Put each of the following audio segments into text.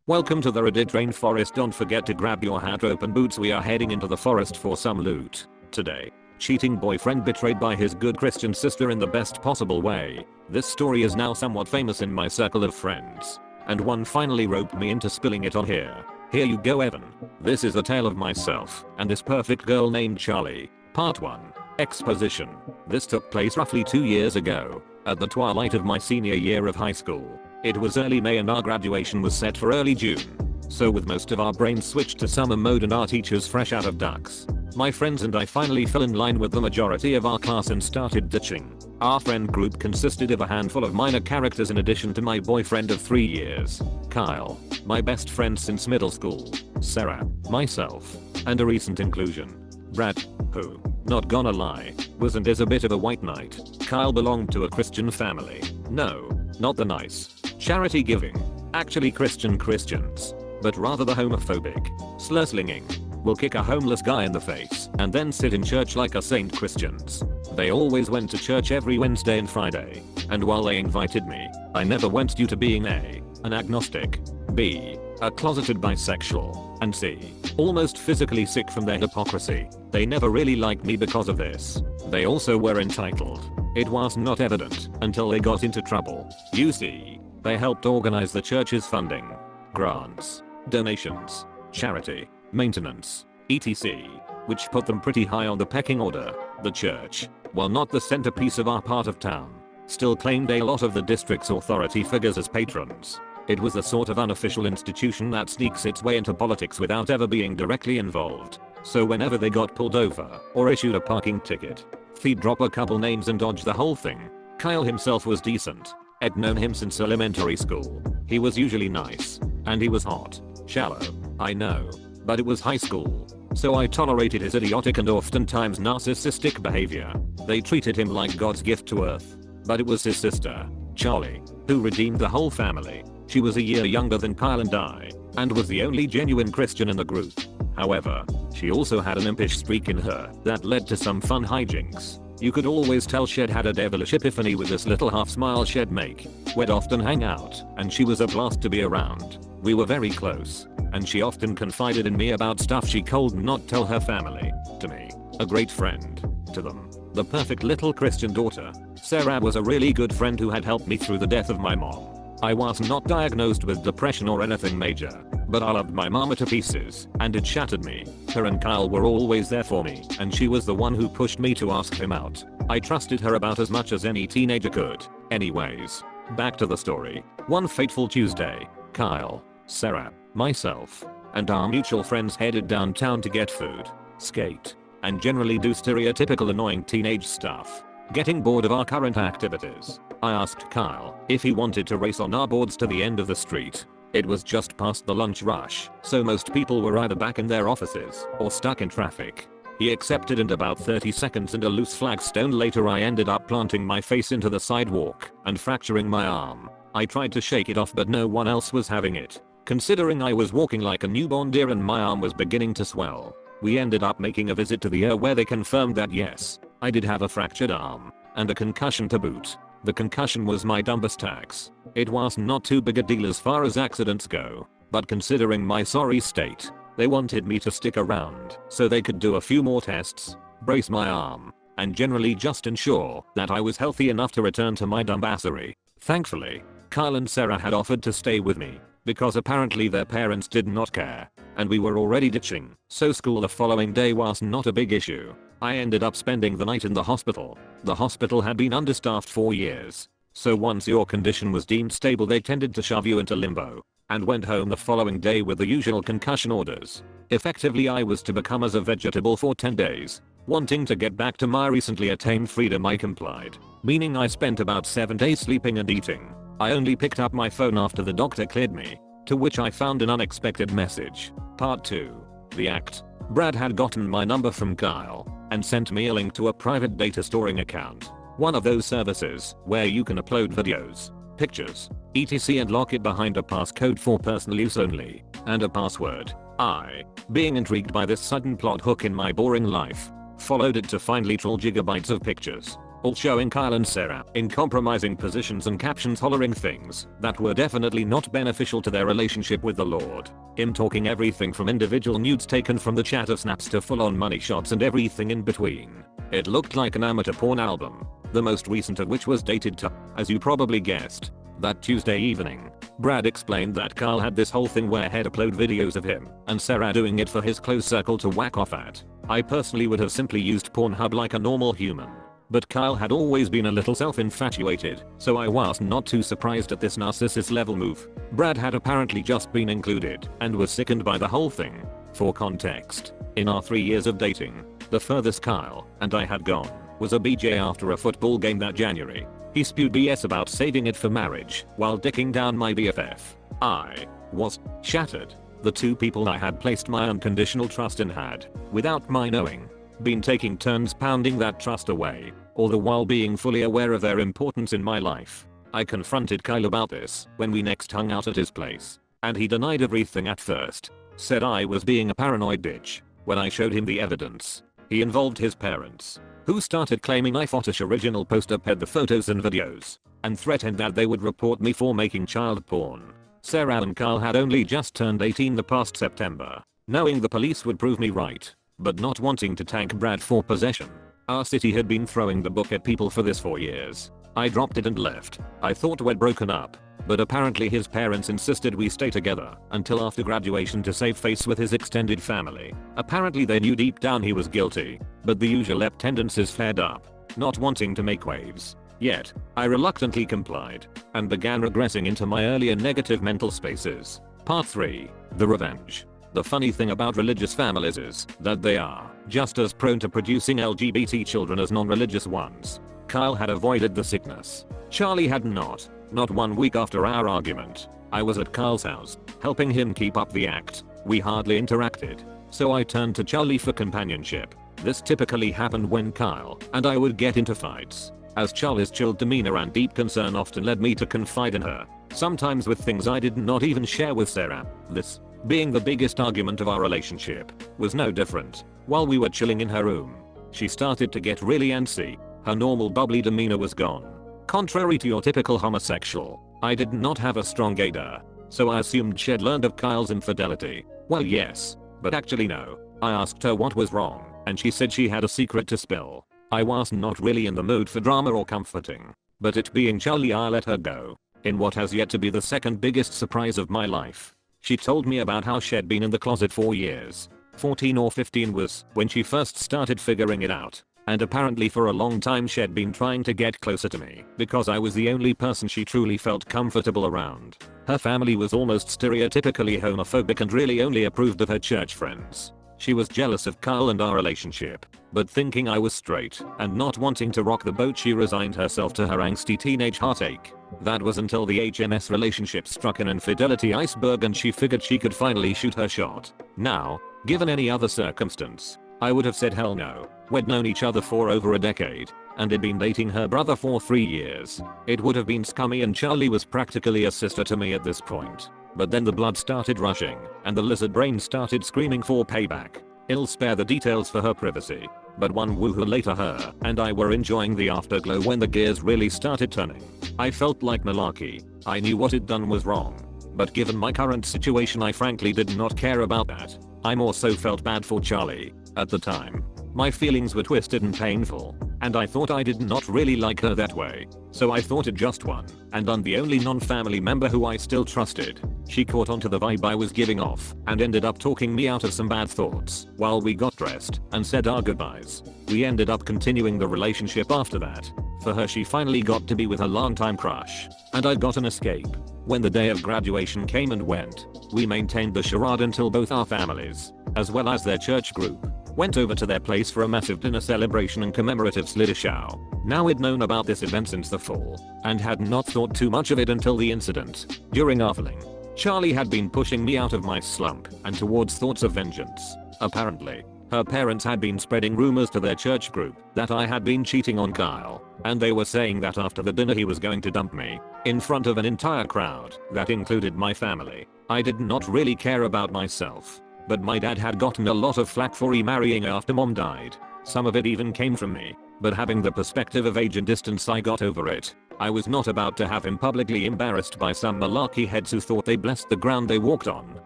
Welcome to the Reddit Rainforest. Don't forget to grab your hat rope and boots. We are heading into the forest for some loot. Today, cheating boyfriend betrayed by his good Christian sister in the best possible way. This story is now somewhat famous in my circle of friends. And one finally roped me into spilling it on here. Here you go, Evan. This is a tale of myself and this perfect girl named Charlie. Part 1. Exposition. This took place roughly 2 years ago, at the twilight of my senior year of high school. It was early May and our graduation was set for early June. So with most of our brains switched to summer mode and our teachers fresh out of ducks, my friends and I finally fell in line with the majority of our class and started ditching. Our friend group consisted of a handful of minor characters in addition to my boyfriend of 3 years, Kyle, my best friend since middle school, Sarah, myself, and a recent inclusion, Brad, who, not gonna lie, was and is a bit of a white knight. Kyle belonged to a Christian family. No, not the nice, charity giving, actually Christians, but rather the homophobic, slur-slinging, will kick a homeless guy in the face and then sit in church like a saint Christians. They always went to church every Wednesday and Friday, and while they invited me, I never went due to being A, an agnostic, B, a closeted bisexual, and C, almost physically sick from their hypocrisy. They never really liked me because of this. They also were entitled. It was not evident until they got into trouble. You see, they helped organize the church's funding, grants, donations, charity, maintenance, etc., which put them pretty high on the pecking order. The church, while not the centerpiece of our part of town, still claimed a lot of the district's authority figures as patrons. It was the sort of unofficial institution that sneaks its way into politics without ever being directly involved. So whenever they got pulled over or issued a parking ticket, they'd drop a couple names and dodge the whole thing. Kyle himself was decent. I'd known him since elementary school. He was usually nice. And he was hot. Shallow, I know. But it was high school. So I tolerated his idiotic and oftentimes narcissistic behavior. They treated him like God's gift to earth. But it was his sister, Charlie, who redeemed the whole family. She was a year younger than Kyle and I, and was the only genuine Christian in the group. However, she also had an impish streak in her that led to some fun hijinks. You could always tell she'd had a devilish epiphany with this little half smile she'd make. We'd often hang out, and she was a blast to be around. We were very close, and she often confided in me about stuff she could not tell her family. To me, a great friend. To them, the perfect little Christian daughter. Sarah was a really good friend who had helped me through the death of my mom. I was not diagnosed with depression or anything major, but I loved my mama to pieces, and it shattered me. Her and Kyle were always there for me, and she was the one who pushed me to ask him out. I trusted her about as much as any teenager could. Anyways, back to the story. One fateful Tuesday, Kyle, Sarah, myself, and our mutual friends headed downtown to get food, skate, and generally do stereotypical annoying teenage stuff. Getting bored of our current activities, I asked Kyle if he wanted to race on our boards to the end of the street. It was just past the lunch rush, so most people were either back in their offices or stuck in traffic. He accepted, and about 30 seconds and a loose flagstone later I ended up planting my face into the sidewalk and fracturing my arm. I tried to shake it off, but no one else was having it. Considering I was walking like a newborn deer and my arm was beginning to swell, we ended up making a visit to the ER where they confirmed that yes, I did have a fractured arm, and a concussion to boot. The concussion was my dumbest tax. It was not too big a deal as far as accidents go, but considering my sorry state, they wanted me to stick around so they could do a few more tests, brace my arm, and generally just ensure that I was healthy enough to return to my dumbassery. Thankfully, Kyle and Sarah had offered to stay with me, because apparently their parents did not care, and we were already ditching, so school the following day was not a big issue. I ended up spending the night in the hospital. The hospital had been understaffed for years, so once your condition was deemed stable they tended to shove you into limbo, and went home the following day with the usual concussion orders. Effectively I was to become as a vegetable for 10 days. Wanting to get back to my recently attained freedom I complied, meaning I spent about 7 days sleeping and eating. I only picked up my phone after the doctor cleared me, to which I found an unexpected message. Part 2. The act. Brad had gotten my number from Kyle and sent me a link to a private data storing account. One of those services where you can upload videos, pictures, etc. and lock it behind a passcode for personal use only, and a password. I, being intrigued by this sudden plot hook in my boring life, followed it to find literal gigabytes of pictures. all showing Kyle and Sarah in compromising positions and captions hollering things that were definitely not beneficial to their relationship with the Lord. Him talking everything from individual nudes taken from the chat of snaps to full-on money shots and everything in between. It looked like an amateur porn album, the most recent of which was dated to, as you probably guessed, that Tuesday evening. Brad explained that Kyle had this whole thing where he'd upload videos of him and Sarah doing it for his close circle to whack off at. I personally would have simply used Pornhub like a normal human. But Kyle had always been a little self-infatuated, so I was not too surprised at this narcissist level move. Brad had apparently just been included and was sickened by the whole thing. For context, in our 3 years of dating, the furthest Kyle and I had gone was a BJ after a football game that January. He spewed BS about saving it for marriage while dicking down my BFF. I was shattered. The two people I had placed my unconditional trust in had, without my knowing, been taking turns pounding that trust away, all the while being fully aware of their importance in my life. I confronted Kyle about this when we next hung out at his place, and he denied everything at first, said I was being a paranoid bitch. When I showed him the evidence, he involved his parents, who started claiming I Photosh original poster ped the photos and videos, and threatened that they would report me for making child porn. Sarah and Kyle had only just turned 18 the past September, knowing the police would prove me right, but not wanting to thank Brad for possession. Our city had been throwing the book at people for this for years. I dropped it and left. I thought we'd broken up, but apparently his parents insisted we stay together until after graduation to save face with his extended family. Apparently they knew deep down he was guilty, but the usual ep tendencies flared up, not wanting to make waves. Yet, I reluctantly complied and began regressing into my earlier negative mental spaces. Part 3. The Revenge. The funny thing about religious families is that they are just as prone to producing LGBT children as non-religious ones. Kyle had avoided the sickness. Charlie had not. Not 1 week after our argument, I was at Kyle's house, helping him keep up the act. We hardly interacted, so I turned to Charlie for companionship. This typically happened when Kyle and I would get into fights, as Charlie's chilled demeanor and deep concern often led me to confide in her, sometimes with things I did not even share with Sarah. This, being the biggest argument of our relationship, was no different. While we were chilling in her room, she started to get really antsy. Her normal bubbly demeanor was gone. Contrary to your typical homosexual, I did not have a strong gaydar, so I assumed she'd learned of Kyle's infidelity. Well, yes, but actually no. I asked her what was wrong, and she said she had a secret to spill. I was not really in the mood for drama or comforting, but it being Charlie, I let her go. In what has yet to be the second biggest surprise of my life, she told me about how she'd been in the closet for years. 14 or 15 was when she first started figuring it out. And apparently for a long time she'd been trying to get closer to me because I was the only person she truly felt comfortable around. Her family was almost stereotypically homophobic and really only approved of her church friends. She was jealous of Kyle and our relationship, but thinking I was straight and not wanting to rock the boat, she resigned herself to her angsty teenage heartache. That was until the HMS relationship struck an infidelity iceberg and she figured she could finally shoot her shot. Now, given any other circumstance, I would have said hell no. We'd known each other for over a decade, and had been dating her brother for 3 years. It would have been scummy and Charlie was practically a sister to me at this point. But then the blood started rushing, and the lizard brain started screaming for payback. I'll spare the details for her privacy, but one woohoo later her and I were enjoying the afterglow when the gears really started turning. I felt like malarkey. I knew what I'd done was wrong, but given my current situation I frankly did not care about that. I more so felt bad for Charlie. At the time, my feelings were twisted and painful, and I thought I did not really like her that way, so I thought it just one, and I'm the only non-family member who I still trusted. She caught onto the vibe I was giving off and ended up talking me out of some bad thoughts while we got dressed and said our goodbyes. We ended up continuing the relationship after that. For her, she finally got to be with her longtime crush, and I got an escape. When the day of graduation came and went, we maintained the charade until both our families, as well as their church group, went over to their place for a massive dinner celebration and commemorative slidishow. Now we'd known about this event since the fall, and had not thought too much of it until the incident. During our filling, Charlie had been pushing me out of my slump and towards thoughts of vengeance. Apparently, her parents had been spreading rumors to their church group that I had been cheating on Kyle, and they were saying that after the dinner he was going to dump me, in front of an entire crowd that included my family. I did not really care about myself, but my dad had gotten a lot of flack for remarrying after mom died. Some of it even came from me. but having the perspective of age and distance, I got over it. I was not about to have him publicly embarrassed by some malarkey heads who thought they blessed the ground they walked on.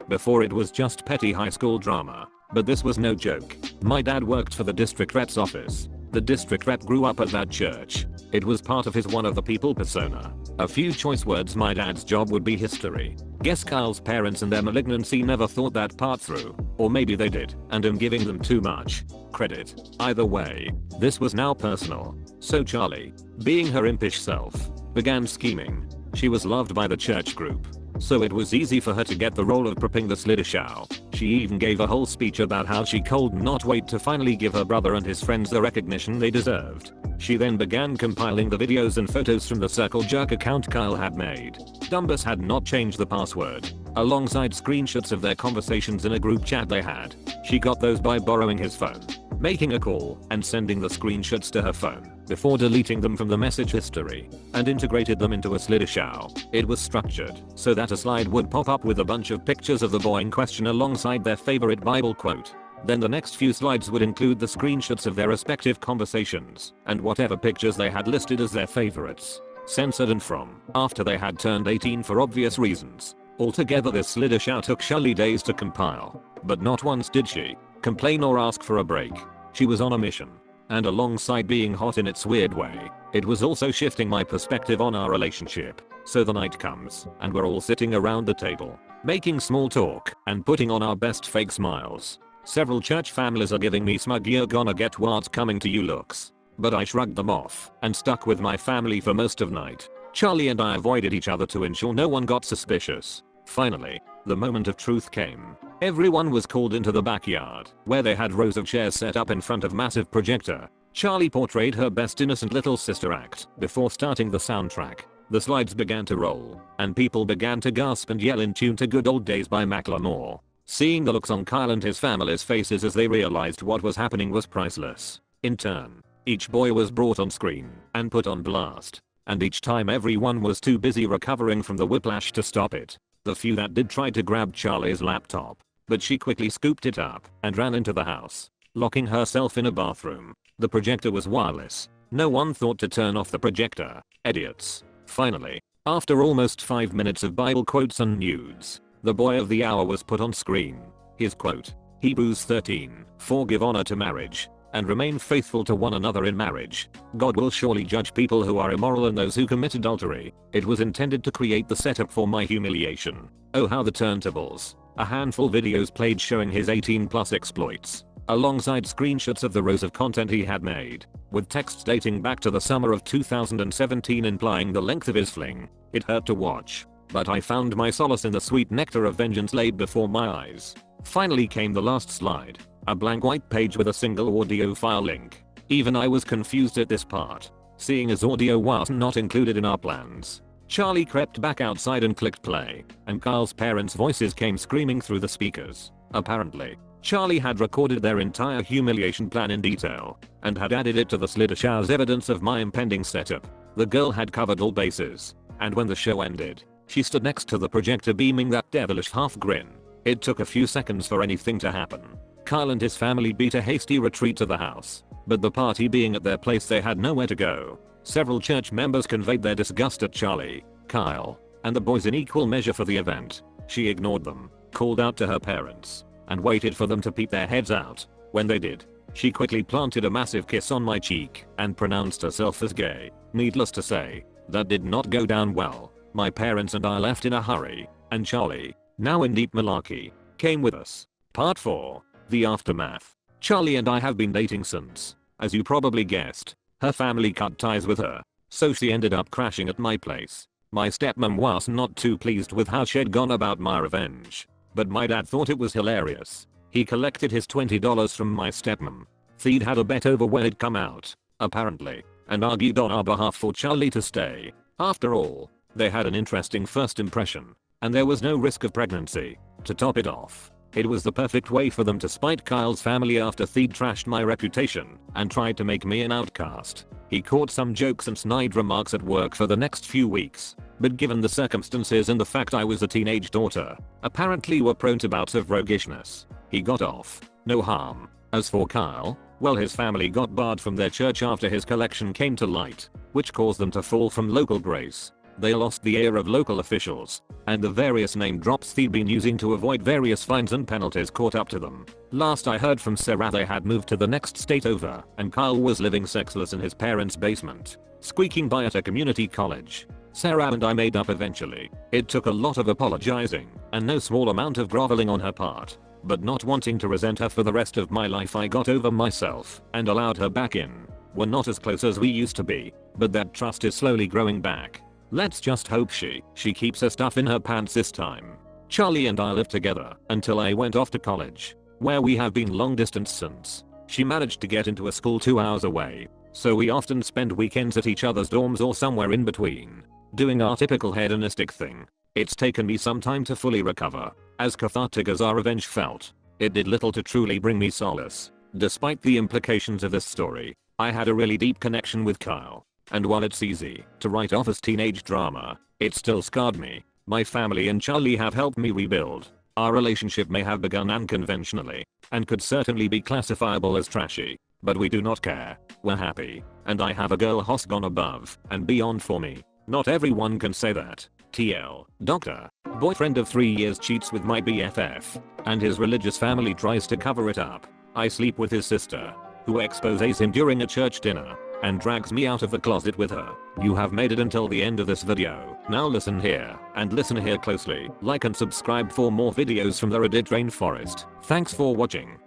Before, it was just petty high school drama. But this was no joke. My dad worked for the district rep's office. The district rep grew up at that church. It was part of his one of the people persona. A few choice words: my dad's job would be history. Guess Kyle's parents and their malignancy never thought that part through. Or maybe they did, and I'm giving them too much credit. Either way, this was now personal. So Charlie, being her impish self, began scheming. She was loved by the church group, so it was easy for her to get the role of prepping the slideshow. She even gave a whole speech about how she could not wait to finally give her brother and his friends the recognition they deserved. She then began compiling the videos and photos from the Circle Jerk account Kyle had made. Dumbus had not changed the password, alongside screenshots of their conversations in a group chat they had. She got those by borrowing his phone, making a call, and sending the screenshots to her phone before deleting them from the message history, and integrated them into a slideshow. It was structured so that a slide would pop up with a bunch of pictures of the boy in question alongside their favorite Bible quote. Then the next few slides would include the screenshots of their respective conversations and whatever pictures they had listed as their favorites, censored and from after they had turned 18 for obvious reasons. Altogether, this slideshow took Shirley days to compile, but not once did she complain or ask for a break. She was on a mission. And alongside being hot in its weird way, it was also shifting my perspective on our relationship. So the night comes, and we're all sitting around the table, making small talk, and putting on our best fake smiles. Several church families are giving me smug "you're gonna get what's coming to you" looks. But I shrugged them off, and stuck with my family for most of night. Charlie and I avoided each other to ensure no one got suspicious. Finally, the moment of truth came. Everyone was called into the backyard, where they had rows of chairs set up in front of massive projector. Charlie portrayed her best innocent little sister act before starting the soundtrack. The slides began to roll, and people began to gasp and yell in tune to "Good Old Days" by Macklemore. Seeing the looks on Kyle and his family's faces as they realized what was happening was priceless. In turn, each boy was brought on screen and put on blast, and each time everyone was too busy recovering from the whiplash to stop it. The few that did tried to grab Charlie's laptop, but she quickly scooped it up and ran into the house, locking herself in a bathroom. The projector was wireless. No one thought to turn off the projector. Idiots. Finally, after almost 5 minutes of Bible quotes and nudes, the boy of the hour was put on screen. His quote, Hebrews 13:4, "Give honor to marriage, and remain faithful to one another in marriage. God will surely judge people who are immoral and those who commit adultery." It was intended to create the setup for my humiliation. Oh, how the turntables. A handful videos played showing his 18+ exploits, alongside screenshots of the rows of content he had made, with texts dating back to the summer of 2017 implying the length of his fling. It hurt to watch, but I found my solace in the sweet nectar of vengeance laid before my eyes. Finally came the last slide, a blank white page with a single audio file link. Even I was confused at this part, seeing as audio was not included in our plans. Charlie crept back outside and clicked play, and Kyle's parents' voices came screaming through the speakers. Apparently, Charlie had recorded their entire humiliation plan in detail, and had added it to the slideshow as evidence of my impending setup. The girl had covered all bases, and when the show ended, she stood next to the projector beaming that devilish half grin. It took a few seconds for anything to happen. Kyle and his family beat a hasty retreat to the house, but the party being at their place, they had nowhere to go. Several church members conveyed their disgust at Charlie, Kyle, and the boys in equal measure for the event. She ignored them, called out to her parents, and waited for them to peep their heads out. When they did, she quickly planted a massive kiss on my cheek and pronounced herself as gay. Needless to say, that did not go down well. My parents and I left in a hurry, and Charlie, now in deep malarkey, came with us. Part 4. The Aftermath. Charlie and I have been dating since, as you probably guessed. Her family cut ties with her, so she ended up crashing at my place. My stepmom was not too pleased with how she'd gone about my revenge, but my dad thought it was hilarious. He collected his $20 from my stepmom. They'd had a bet over when it'd come out, apparently, and argued on our behalf for Charlie to stay. After all, they had an interesting first impression, and there was no risk of pregnancy. To top it off, it was the perfect way for them to spite Kyle's family after they'd trashed my reputation and tried to make me an outcast. He caught some jokes and snide remarks at work for the next few weeks, but given the circumstances and the fact I was a teenage daughter, apparently were prone to bouts of roguishness, he got off. No harm. As for Kyle, Well, his family got barred from their church after his collection came to light, which caused them to fall from local grace. They lost the ear of local officials, and the various name drops they'd been using to avoid various fines and penalties caught up to them. Last I heard from Sarah, they had moved to the next state over, and Kyle was living sexless in his parents' basement, squeaking by at a community college. Sarah and I made up eventually. It took a lot of apologizing, and no small amount of groveling on her part. But not wanting to resent her for the rest of my life, I got over myself and allowed her back in. We're not as close as we used to be, but that trust is slowly growing back. Let's just hope she keeps her stuff in her pants this time. Charlie and I lived together until I went off to college, where we have been long distance since. She managed to get into a school 2 hours away, so we often spend weekends at each other's dorms or somewhere in between, doing our typical hedonistic thing. It's taken me some time to fully recover. As cathartic as our revenge felt, it did little to truly bring me solace. Despite the implications of this story, I had a really deep connection with Kyle. And while it's easy to write off as teenage drama, it still scarred me. My family and Charlie have helped me rebuild. Our relationship may have begun unconventionally, and could certainly be classifiable as trashy, but we do not care. We're happy, and I have a girl who's gone above and beyond for me. Not everyone can say that. TL. Doctor. Boyfriend of 3 years cheats with my BFF, and his religious family tries to cover it up. I sleep with his sister, who exposes him during a church dinner, and drags me out of the closet with her. You have made it until the end of this video. Now listen here, and listen here closely. Like and subscribe for more videos from the Reddit Rainforest. Thanks for watching.